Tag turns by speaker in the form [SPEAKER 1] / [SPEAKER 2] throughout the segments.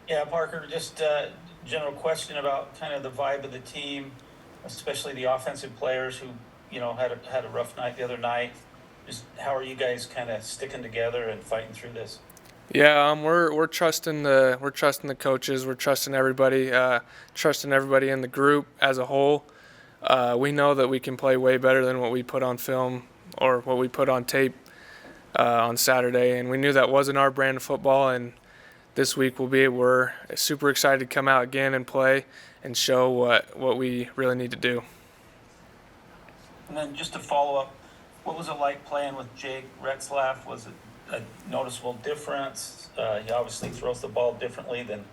[SPEAKER 1] Yeah, Parker, just general question about kind of the vibe of the team, especially the offensive players who, had a rough night the other night. Just how are you guys kind of sticking together and fighting through this?
[SPEAKER 2] Yeah, we're trusting the coaches, we're trusting everybody in the group as a whole. We know that we can play way better than what we put on film or what we put on tape on Saturday, and we knew that wasn't our brand of football. And this week we're super excited to come out again and play and show what we really need to do.
[SPEAKER 1] And then just to follow up, what was it like playing with Jake Retzlaff? Was it a noticeable difference? He obviously throws the ball differently than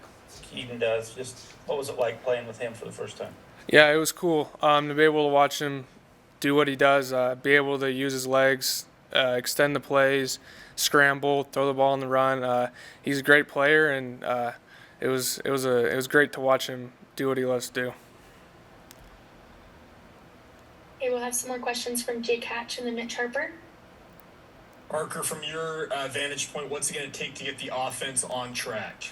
[SPEAKER 1] Keaton does. Just what was it like playing with him for the first time?
[SPEAKER 2] Yeah, it was cool to be able to watch him do what he does, be able to use his legs, extend the plays, scramble, throw the ball on the run. He's a great player, and it was great to watch him do what he loves to do.
[SPEAKER 3] Okay, we'll have some more questions from Jake Hatch and then Mitch Harper.
[SPEAKER 4] Parker, from your vantage point, what's it going to take to get the offense on track?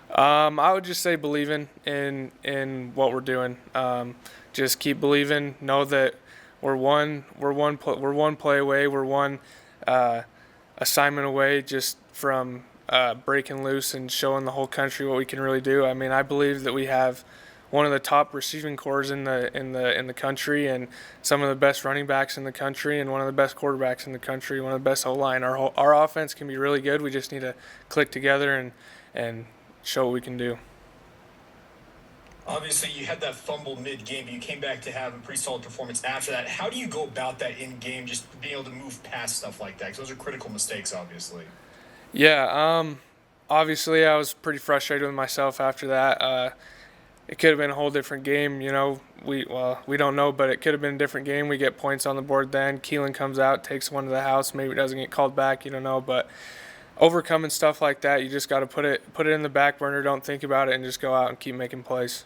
[SPEAKER 2] I would just say believing in what we're doing. Just keep believing. Know that we're one play away. We're one assignment away just from breaking loose and showing the whole country what we can really do. I mean, I believe that we have one of the top receiving corps in the country, and some of the best running backs in the country, and one of the best quarterbacks in the country, one of the best O-line. Our offense can be really good. We just need to click together and show what we can do.
[SPEAKER 4] Obviously, you had that fumble mid-game, but you came back to have a pretty solid performance after that. How do you go about that in-game, just being able to move past stuff like that? Because those are critical mistakes, obviously.
[SPEAKER 2] Yeah, obviously I was pretty frustrated with myself after that. It could have been a whole different game, we don't know, but it could have been a different game. We get points on the board then. Keelan comes out, takes one to the house, maybe it doesn't get called back, you don't know, but overcoming stuff like that, you just got to put it in the back burner, don't think about it, and just go out and keep making plays.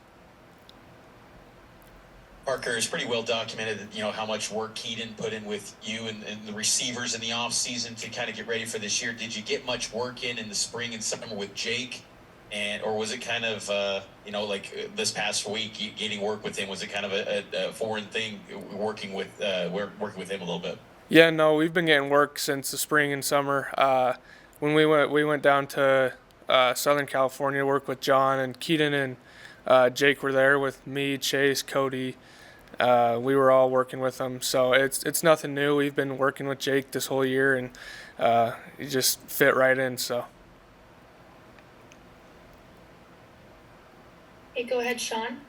[SPEAKER 5] Parker, it's pretty well documented, how much work Keaton put in with you and the receivers in the off season to kind of get ready for this year. Did you get much work in the spring and summer with Jake? Or was it kind of, like this past week, getting work with him, was it kind of a foreign thing, working with him a little bit?
[SPEAKER 2] Yeah, no, we've been getting work since the spring and summer. When we went down to Southern California to work with John, and Keaton and Jake were there with me, Chase, Cody. We were all working with them, so it's nothing new. We've been working with Jake this whole year, and he just fit right in. So.
[SPEAKER 3] Okay, go ahead, Sean.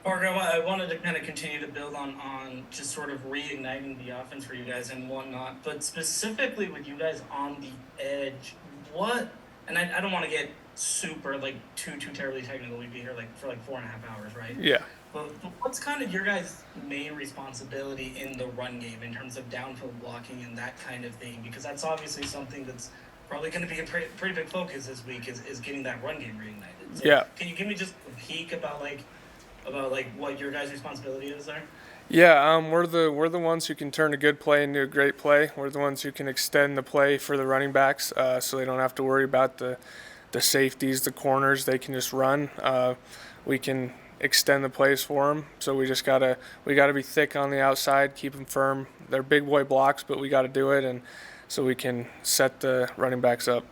[SPEAKER 6] Parker, I wanted to kind of continue to build on just sort of reigniting the offense for you guys and whatnot, but specifically with you guys on the edge, and I don't want to get super like too terribly technical. We'd be here for 4.5 hours, right?
[SPEAKER 2] Yeah.
[SPEAKER 6] But what's kind of your guys' main responsibility in the run game in terms of downfield blocking and that kind of thing? Because that's obviously something that's probably going to be a pretty big focus this week is getting that run game reignited. So
[SPEAKER 2] Yeah.
[SPEAKER 6] Can you give me just a peek about what your guys' responsibility is there?
[SPEAKER 2] Yeah, we're the ones who can turn a good play into a great play. We're the ones who can extend the play for the running backs, so they don't have to worry about the safeties, the corners. They can just run. We can extend the plays for them. So we gotta be thick on the outside, keep them firm. They're big boy blocks, but we got to do it, and so we can set the running backs up.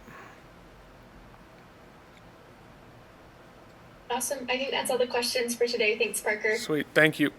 [SPEAKER 3] Awesome. I think that's all the questions for today. Thanks, Parker.
[SPEAKER 2] Sweet. Thank you.